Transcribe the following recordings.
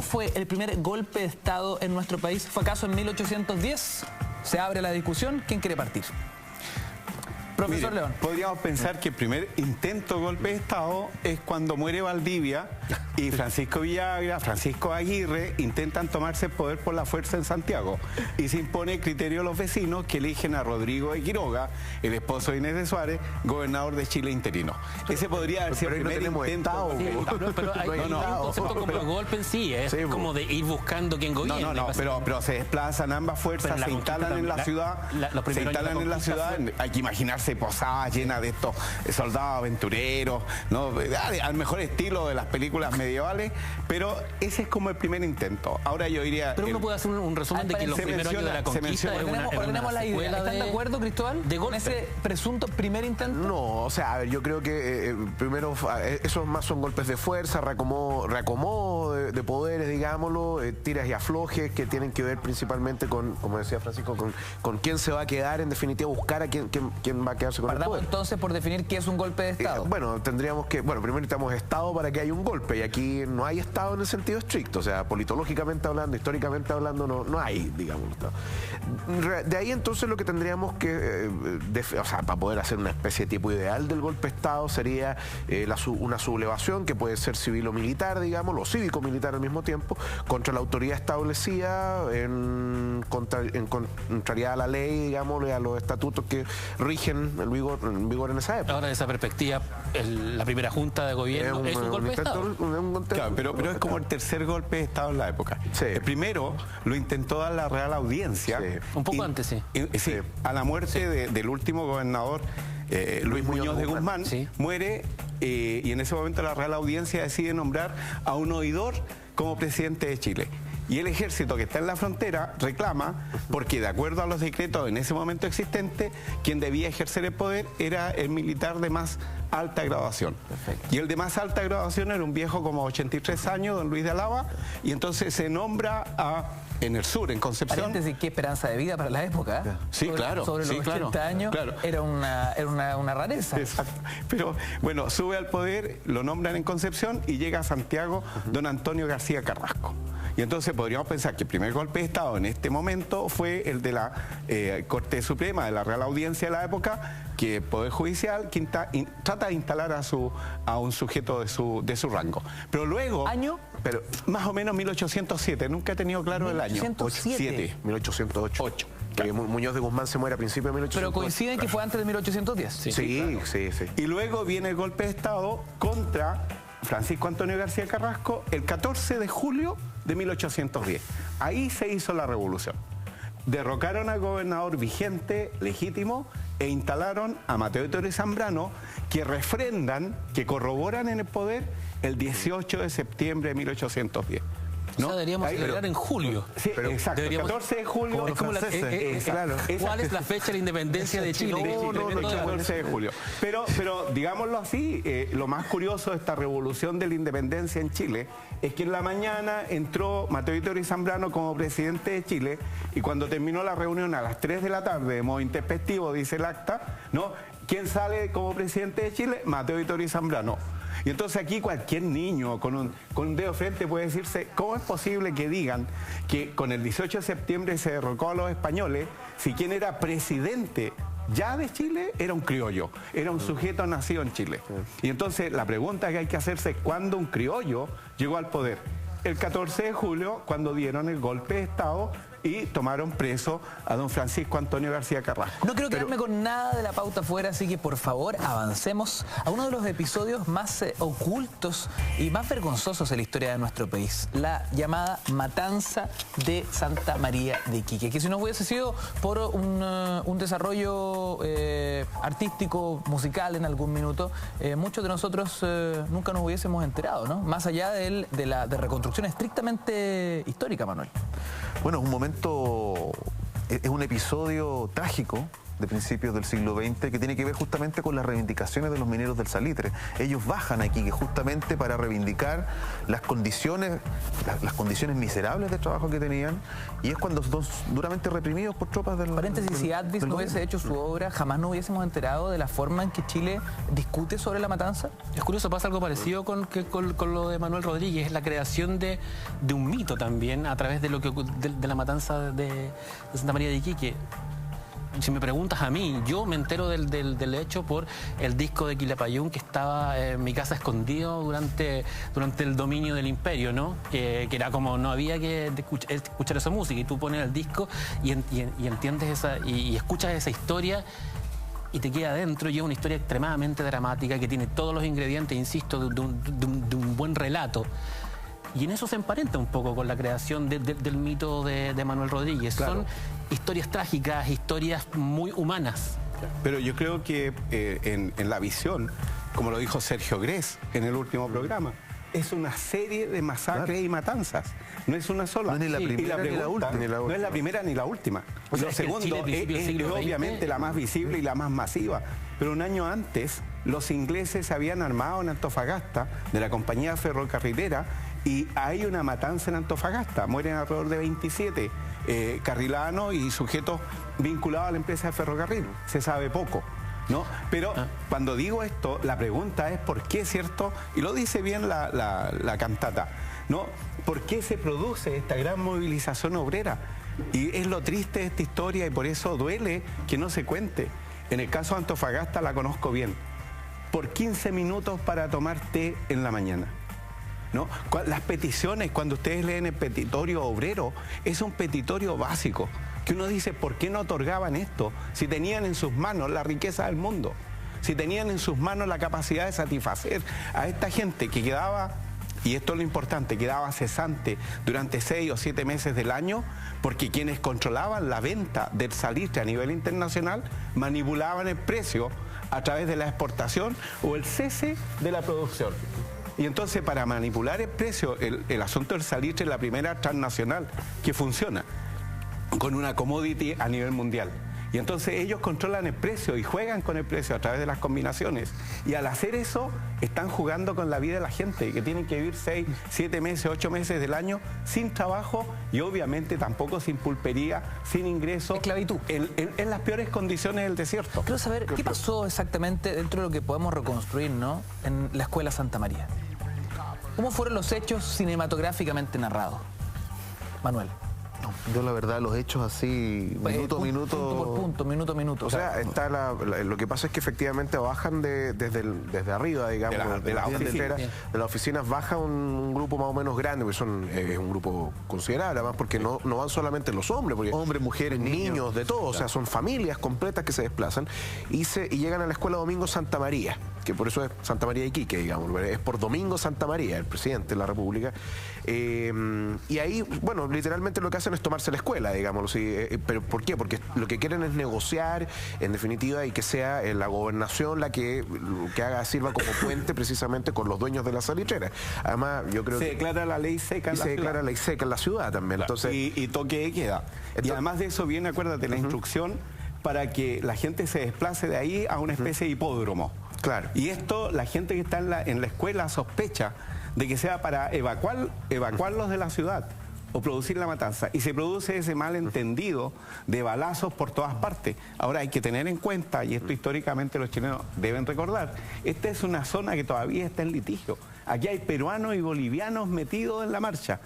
¿Fue el primer golpe de Estado en nuestro país? ¿Fue acaso en 1810? Se abre la discusión. ¿Quién quiere partir? Profesor León. Podríamos pensar que el primer intento de golpe de Estado es cuando muere Valdivia y Francisco Villagra, Francisco Aguirre intentan tomarse el poder por la fuerza en Santiago. Y se impone el criterio de los vecinos que eligen a Rodrigo de Quiroga, el esposo de Inés de Suárez, gobernador de Chile interino. Ese podría haber sido el primer intento. Pero hay un concepto como el golpe en sí, es como de ir buscando quién gobierna. Pero se desplazan ambas fuerzas, se instalan en la ciudad, hay que imaginarse posadas llenas de estos soldados aventureros, ¿no? Al mejor estilo de las películas medievales, pero ese es como el primer intento. Ahora yo diría... Pero uno puede hacer un resumen de que los primeros años de la conquista ordenemos la idea. ¿Están de acuerdo, Cristóbal, con ese presunto primer intento? No, o sea, a ver, yo creo que primero esos más son golpes de fuerza, reacomodo de poderes, digámoslo, tiras y aflojes que tienen que ver principalmente con, como decía Francisco, con quién se va a quedar, en definitiva buscar a quién va a quedarse con el poder. Entonces por definir qué es un golpe de Estado. Bueno, tendríamos que, primero necesitamos Estado para que haya un golpe, y aquí no hay Estado en el sentido estricto, o sea, politológicamente hablando, históricamente hablando, no hay, digamos. De ahí entonces lo que tendríamos que, o sea, para poder hacer una especie de tipo ideal del golpe de Estado sería una sublevación que puede ser civil o militar, digamos, o cívico-militar al mismo tiempo, contra la autoridad establecida, en contrariedad a la ley, digamos, a los estatutos que rigen en vigor en esa época. Ahora, de esa perspectiva, la primera junta de gobierno es un golpe de Estado. Claro, pero es como el tercer golpe de Estado en la época. Sí. El primero lo intentó dar la Real Audiencia. Sí. Un poco antes, sí. Sí, a la muerte del último gobernador, Luis Muñoz de Guzmán, muere, y en ese momento la Real Audiencia decide nombrar a un oidor como presidente de Chile. Y el ejército que está en la frontera reclama, porque de acuerdo a los decretos en ese momento existentes, quien debía ejercer el poder era el militar de más alta graduación. Perfecto. Y el de más alta graduación era un viejo como 83 años, don Luis de Alaba, y entonces se nombra en el sur, en Concepción. Paréntesis, qué esperanza de vida para la época. Sí, claro. Sobre los 80 años, claro. Era una rareza. Exacto. Pero bueno, sube al poder, lo nombran en Concepción y llega a Santiago don Antonio García Carrasco. Y entonces podríamos pensar que el primer golpe de Estado en este momento fue el de la Corte Suprema, de la Real Audiencia de la época, que el Poder Judicial trata de instalar a un sujeto de su rango. Pero luego... ¿Año? Pero más o menos 1807, nunca he tenido claro el año. 1808. Que Muñoz de Guzmán se muere a principios de 1808. Pero coinciden que fue antes de 1810. Sí. Y luego viene el golpe de Estado contra Francisco Antonio García Carrasco el 14 de julio de 1810. Ahí se hizo la revolución. Derrocaron al gobernador vigente, legítimo, e instalaron a Mateo de Toro y Zambrano, que refrendan, que corroboran en el poder el 18 de septiembre de 1810. ¿No? O sea, deberíamos celebrar en julio. Sí, exacto. El 14 de julio. Es como claro. ¿Cuál es la fecha de la independencia de Chile? El 14 de julio. Pero digámoslo así, lo más curioso de esta revolución de la independencia en Chile es que en la mañana entró Mateo de Toro y Zambrano como presidente de Chile, y cuando terminó la reunión a las 3 de la tarde, de modo intempestivo, dice el acta, ¿no? ¿Quién sale como presidente de Chile? Mateo de Toro y Zambrano. Y entonces aquí cualquier niño con un dedo frente puede decirse, ¿cómo es posible que digan que con el 18 de septiembre se derrocó a los españoles si quien era presidente ya de Chile era un criollo, era un sujeto nacido en Chile? Y entonces la pregunta que hay que hacerse es, ¿cuándo un criollo llegó al poder? El 14 de julio, cuando dieron el golpe de Estado y tomaron preso a don Francisco Antonio García Carrasco. No quiero quedarme con nada de la pauta fuera, así que por favor avancemos a uno de los episodios más ocultos y más vergonzosos de la historia de nuestro país, la llamada Matanza de Santa María de Iquique, que si no hubiese sido por un desarrollo artístico, musical en algún minuto, muchos de nosotros nunca nos hubiésemos enterado, ¿no? Más allá de la reconstrucción estrictamente histórica, Manuel. Bueno, es un episodio trágico de principios del siglo XX que tiene que ver justamente con las reivindicaciones de los mineros del salitre. Ellos bajan aquí que justamente para reivindicar las condiciones miserables de trabajo que tenían, y es cuando son duramente reprimidos por tropas del... Paréntesis, si Advis no hubiese hecho su obra, jamás nos hubiésemos enterado de la forma en que Chile discute sobre la matanza. Es curioso, pasa algo parecido con lo de Manuel Rodríguez, la creación de un mito también a través de la matanza de Santa María de Iquique. Si me preguntas a mí, yo me entero del hecho por el disco de Quilapayún que estaba en mi casa escondido durante el dominio del imperio, ¿no? Que era como, no había que escuchar esa música, y tú pones el disco y entiendes y escuchas esa historia y te queda adentro, y es una historia extremadamente dramática que tiene todos los ingredientes, insisto, de un buen relato. Y en eso se emparenta un poco con la creación del mito de Manuel Rodríguez. Claro. Son historias trágicas, historias muy humanas. Pero yo creo que en la visión, como lo dijo Sergio Grés en el último programa, es una serie de masacres y matanzas. No es una sola. No es ni la primera ni la última. No es la primera ni la última. O sea, lo segundo es obviamente la más visible y la más masiva. Pero un año antes, los ingleses se habían armado en Antofagasta de la compañía ferrocarrilera, y hay una matanza en Antofagasta. Mueren alrededor de 27 carrilanos y sujetos vinculados a la empresa de ferrocarril. Se sabe poco, ¿no? Pero cuando digo esto, la pregunta es ¿por qué, cierto? Y lo dice bien la cantata, ¿no? ¿Por qué se produce esta gran movilización obrera? Y es lo triste de esta historia, y por eso duele que no se cuente. En el caso de Antofagasta la conozco bien. Por 15 minutos para tomar té en la mañana, ¿no? Las peticiones, cuando ustedes leen el petitorio obrero, es un petitorio básico, que uno dice, ¿por qué no otorgaban esto? Si tenían en sus manos la riqueza del mundo, si tenían en sus manos la capacidad de satisfacer a esta gente que quedaba, y esto es lo importante, quedaba cesante durante 6 o 7 meses del año, porque quienes controlaban la venta del salitre a nivel internacional manipulaban el precio a través de la exportación o el cese de la producción. Y entonces, para manipular el precio, el asunto del salitre es la primera transnacional que funciona con una commodity a nivel mundial. Y entonces ellos controlan el precio y juegan con el precio a través de las combinaciones. Y al hacer eso, están jugando con la vida de la gente, que tienen que vivir 6, 7 meses, 8 meses del año sin trabajo, y obviamente tampoco sin pulpería, sin ingreso. Esclavitud. En las peores condiciones del desierto. Quiero saber, ¿qué pasó exactamente dentro de lo que podemos reconstruir, ¿no?, en la Escuela Santa María? ¿Cómo fueron los hechos cinematográficamente narrados? Manuel. Yo la verdad los hechos así, minuto a minuto... Punto por punto, minuto a minuto. O sea, está lo que pasa es que efectivamente bajan desde arriba, digamos, de las oficinas baja un grupo más o menos grande, porque es un grupo considerable, además porque no van solamente los hombres, porque hombres, mujeres, niños, de todo, o sea, son familias completas que se desplazan y llegan a la Escuela Domingo Santa María, que por eso es Santa María de Iquique, digamos, es por Domingo Santa María, el presidente de la República. Y ahí, bueno, literalmente lo que hacen es tomarse la escuela, digamos. ¿Pero por qué? Porque lo que quieren es negociar, en definitiva, y que sea la gobernación la que sirva como puente precisamente con los dueños de la salitrera. Además, yo creo que... Se declara la ley seca en la ciudad. Se declara ley seca en la ciudad también. Claro. Entonces, y toque de queda. Y además de eso viene, acuérdate, la instrucción para que la gente se desplace de ahí a una especie de hipódromo. Claro. Y esto, la gente que está en la escuela sospecha de que sea para evacuarlos de la ciudad o producir la matanza. Y se produce ese malentendido de balazos por todas partes. Ahora hay que tener en cuenta, y esto históricamente los chilenos deben recordar, esta es una zona que todavía está en litigio. Aquí hay peruanos y bolivianos metidos en la marcha.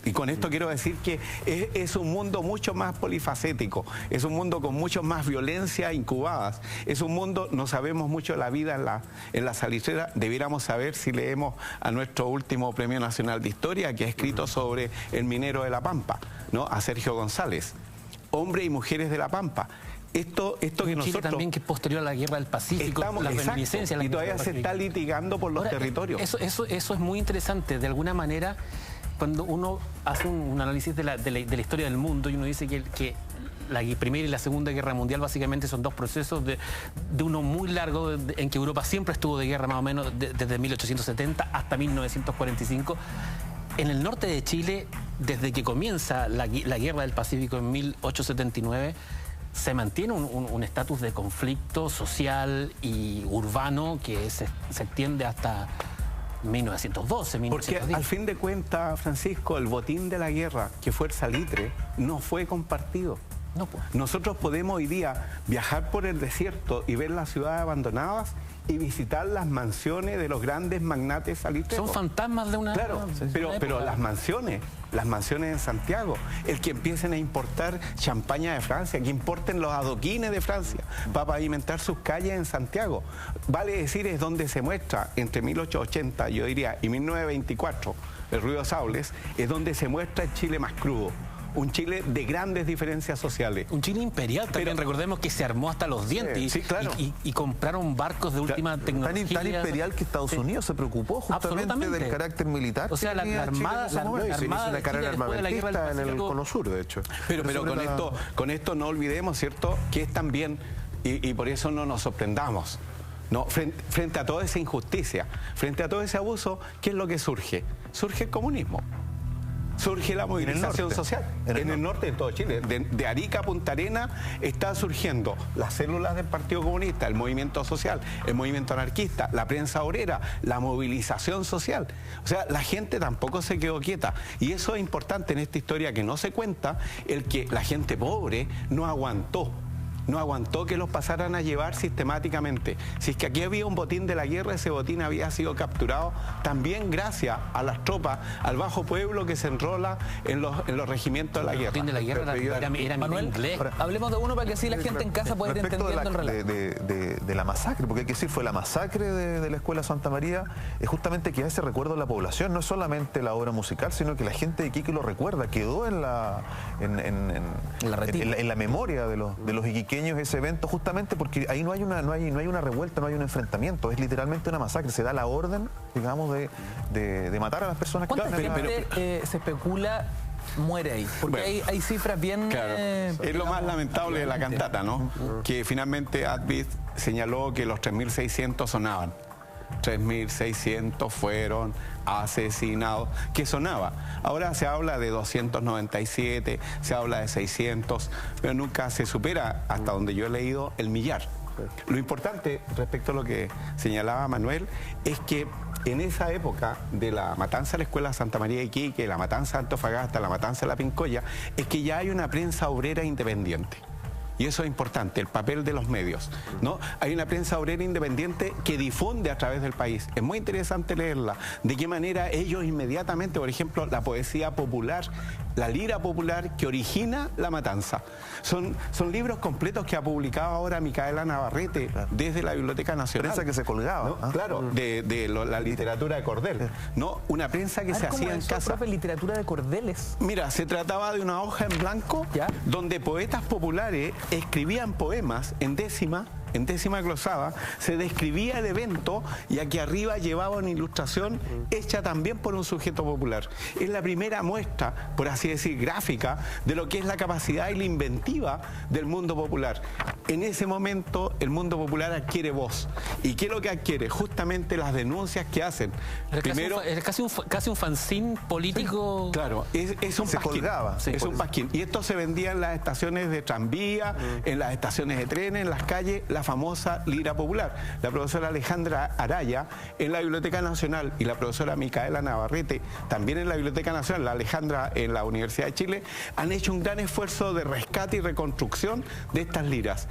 Y con esto quiero decir que es un mundo mucho más polifacético, es un mundo con mucho más violencia incubadas, es un mundo, no sabemos mucho de la vida en la salitrera. Debiéramos saber si leemos a nuestro último Premio Nacional de Historia, que ha escrito sobre el minero de La Pampa, ¿no?, a Sergio González, hombres y mujeres de La Pampa. Esto que nosotros... Chile también, que es posterior a la Guerra del Pacífico, la reminiscencia... Y todavía se está litigando por los territorios. Eso es muy interesante, de alguna manera... Cuando uno hace un análisis de la historia del mundo y uno dice que la Primera y la Segunda Guerra Mundial básicamente son dos procesos de uno muy largo, en que Europa siempre estuvo de guerra más o menos desde 1870 hasta 1945. En el norte de Chile, desde que comienza la Guerra del Pacífico en 1879, se mantiene un estatus de conflicto social y urbano que se extiende hasta 1912, 1910. Porque al fin de cuentas, Francisco, el botín de la guerra, que fue el salitre, no fue compartido. No, pues. Nosotros podemos hoy día viajar por el desierto y ver las ciudades abandonadas y visitar las mansiones de los grandes magnates salitreros. Son fantasmas de una... Claro, pero las mansiones en Santiago, el que empiecen a importar champaña de Francia, que importen los adoquines de Francia para pavimentar sus calles en Santiago. Vale decir, es donde se muestra entre 1880, yo diría, y 1924, el Río Saules, es donde se muestra el Chile más crudo. Un Chile de grandes diferencias sociales. Un Chile imperial también, recordemos que se armó hasta los dientes sí, claro. y compraron barcos de última tecnología. Tan imperial que Estados Unidos se preocupó justamente del carácter militar. O sea, la Armada... Se hizo una carrera armamentista en el Cono Sur, de hecho. Pero con esto no olvidemos, ¿cierto?, que es también, y por eso no nos sorprendamos, ¿no? Frente a toda esa injusticia, frente a todo ese abuso, ¿qué es lo que surge? Surge el comunismo. Surge la movilización social. En el norte de todo Chile. De Arica a Punta Arenas está surgiendo las células del Partido Comunista, el movimiento social, el movimiento anarquista, la prensa obrera, la movilización social. O sea, la gente tampoco se quedó quieta. Y eso es importante en esta historia que no se cuenta, el que la gente pobre no aguantó que los pasaran a llevar sistemáticamente. Si es que aquí había un botín de la guerra, ese botín había sido capturado también gracias a las tropas, al bajo pueblo que se enrola en los regimientos de la guerra. El botín de la guerra era Manuel, inglés. Hablemos de uno para que así la gente en casa pueda ir entendiendo el relato. De la masacre, porque hay que decir, fue la masacre de la Escuela Santa María, es justamente que ese recuerdo de la población, no es solamente la obra musical, sino que la gente de Iquique lo recuerda, quedó en la memoria de los iquiqueños ese evento, justamente porque ahí no hay una revuelta, no hay un enfrentamiento, es literalmente una masacre, se da la orden, digamos, de matar a las personas que ¿Cuánta gente se especula muere ahí? Porque hay cifras bien... Claro. Es lo más lamentable de la cantata, ¿no? Que finalmente Advid señaló que los 3.600 sonaban. 3.600 fueron asesinados. ¿Qué sonaba? Ahora se habla de 297, se habla de 600, pero nunca se supera, hasta donde yo he leído, el millar. Lo importante respecto a lo que señalaba Manuel es que en esa época de la matanza de la Escuela Santa María de Iquique, la matanza de Antofagasta, la matanza de la Pincoya, es que ya hay una prensa obrera independiente. Y eso es importante, el papel de los medios, ¿no? Hay una prensa obrera independiente que difunde a través del país. Es muy interesante leerla. De qué manera ellos inmediatamente, por ejemplo, la poesía popular, la lira popular que origina la matanza. Son libros completos que ha publicado ahora Micaela Navarrete desde la Biblioteca Nacional. Prensa que se colgaba. ¿No? Claro, de la literatura de cordel, ¿no? Una prensa que se hacía en casa. ¿Profe, literatura de cordeles? Mira, se trataba de una hoja en blanco donde poetas populares escribían poemas en décima glosada, se describía el evento y aquí arriba llevaba una ilustración hecha también por un sujeto popular. Es la primera muestra, por así decir, gráfica de lo que es la capacidad y la inventiva del mundo popular. En ese momento el mundo popular adquiere voz. ¿Y qué es lo que adquiere? Justamente las denuncias que hacen. Primero, es casi un fanzine político. Sí, claro, es un se pasquín. Colgaba. Es un pasquín. Y esto se vendía en las estaciones de tranvía, en las estaciones de trenes, en las calles, la famosa lira popular. La profesora Alejandra Araya en la Biblioteca Nacional y la profesora Micaela Navarrete también en la Biblioteca Nacional, la Alejandra en la Universidad de Chile, han hecho un gran esfuerzo de rescate y reconstrucción de estas liras.